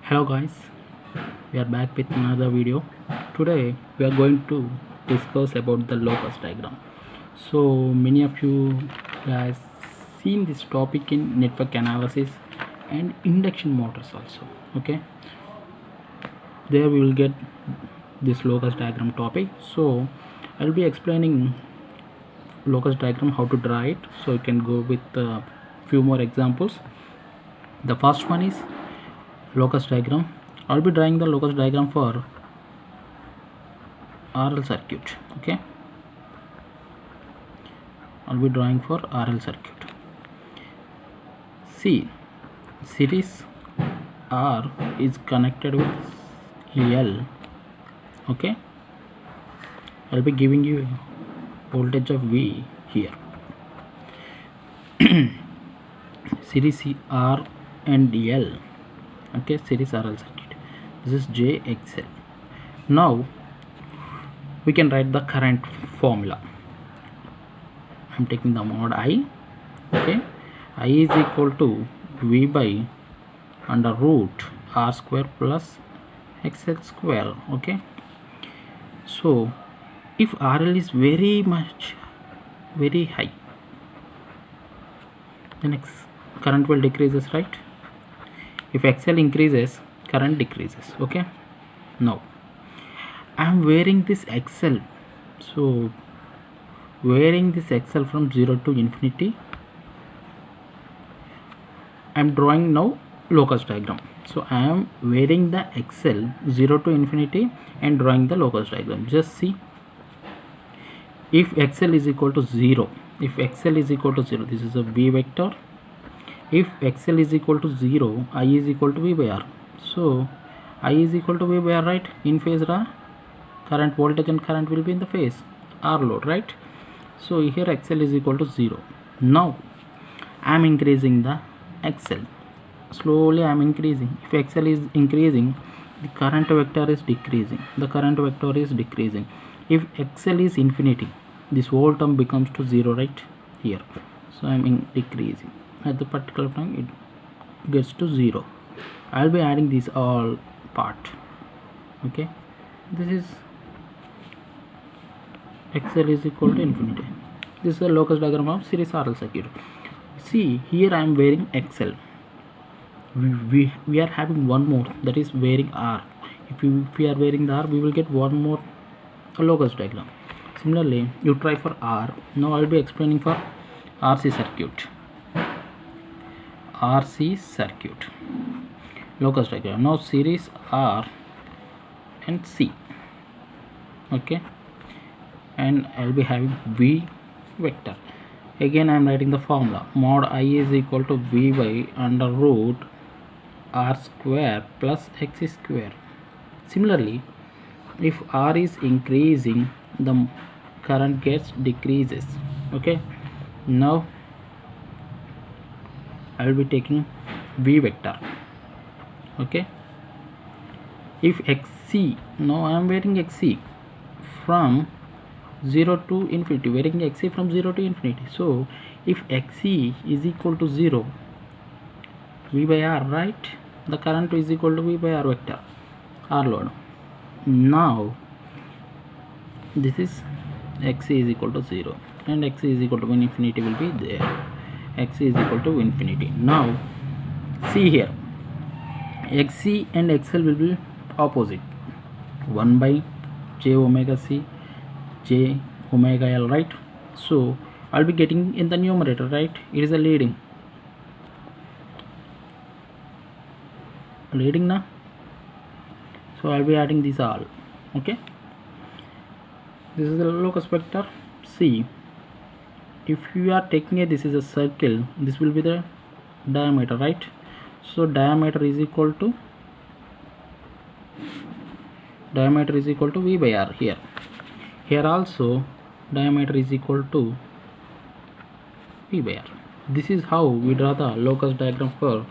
Hello guys, we are back with another video. Today we are going to discuss about the locus diagram. So many of you guys seen this topic in network analysis and induction motors also. Okay, there we will get this locus diagram topic. So I'll be explaining locus diagram, how to draw it, so you can go with a few more examples. The first one is locus diagram. I'll be drawing the locus diagram for RL circuit. Okay, I'll be drawing for RL circuit. See, series R is connected with L. Okay, I'll be giving you voltage of V here. Series R and L. Okay, series RL circuit. This is JXL. Now we can write the current formula. I'm taking the mod I. Okay, I is equal to V by under root R square plus XL square. Okay, so if RL is very high, then current will decreases, right? If XL increases, current decreases. Okay, now I am wearing this XL, so wearing this XL from 0 to infinity. I am drawing now locus diagram. So I am wearing the XL 0 to infinity and drawing the locus diagram. Just see, if XL is equal to 0, if XL is equal to 0, this is a V vector. If XL is equal to 0, I is equal to V by R. So I is equal to V by R, right? In phase current, voltage and current will be in the phase R load, right? So here XL is equal to 0. Now I am increasing the XL. Slowly I am increasing. If XL is increasing, the current vector is decreasing. The current vector is decreasing. If XL is infinity, this whole term becomes to 0, right? Here. So I am decreasing. At the particular time it gets to 0. I'll be adding this all part. Okay, this is XL is equal to infinity. This is the locus diagram of series RL circuit. See, here I am wearing XL. We are having one more, that is wearing R. If we are wearing the R, we will get one more locus diagram. Similarly, you try for R. Now I will be explaining for RC circuit. RC circuit locus diagram. Now series R and C. Okay, and I'll be having V vector. Again I am writing the formula. Mod I is equal to V by under root R square plus X square. Similarly, if R is increasing, the current gets decreases. Okay, now I will be taking V vector. Okay, if XC, now I am wearing XC from 0 to infinity, wearing XC from 0 to infinity. So if XC is equal to 0, V by R, right? The current is equal to V by R vector, R load. Now this is XC is equal to 0 and XC is equal to infinity will be there. XC is equal to infinity. Now see here, XC and XL will be opposite. 1 by J omega C, J omega L, right? So I'll be getting in the numerator, right? It is a leading now. So I'll be adding these all. Okay, this is the locus vector. See, if you are taking this is a circle, this will be the diameter, right? So diameter is equal to V by R. Here also diameter is equal to V by R. This is how we draw the locus diagram for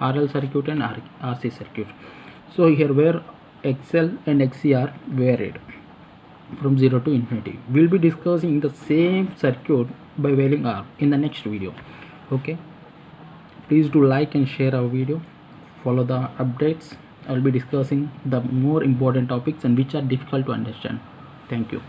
RL circuit and RC circuit. So here where XL and XC are varied from 0 to infinity. We'll be discussing the same circuit by wearing R in the next video. Okay, please do like and share our video, follow the updates. I will be discussing the more important topics and which are difficult to understand. Thank you.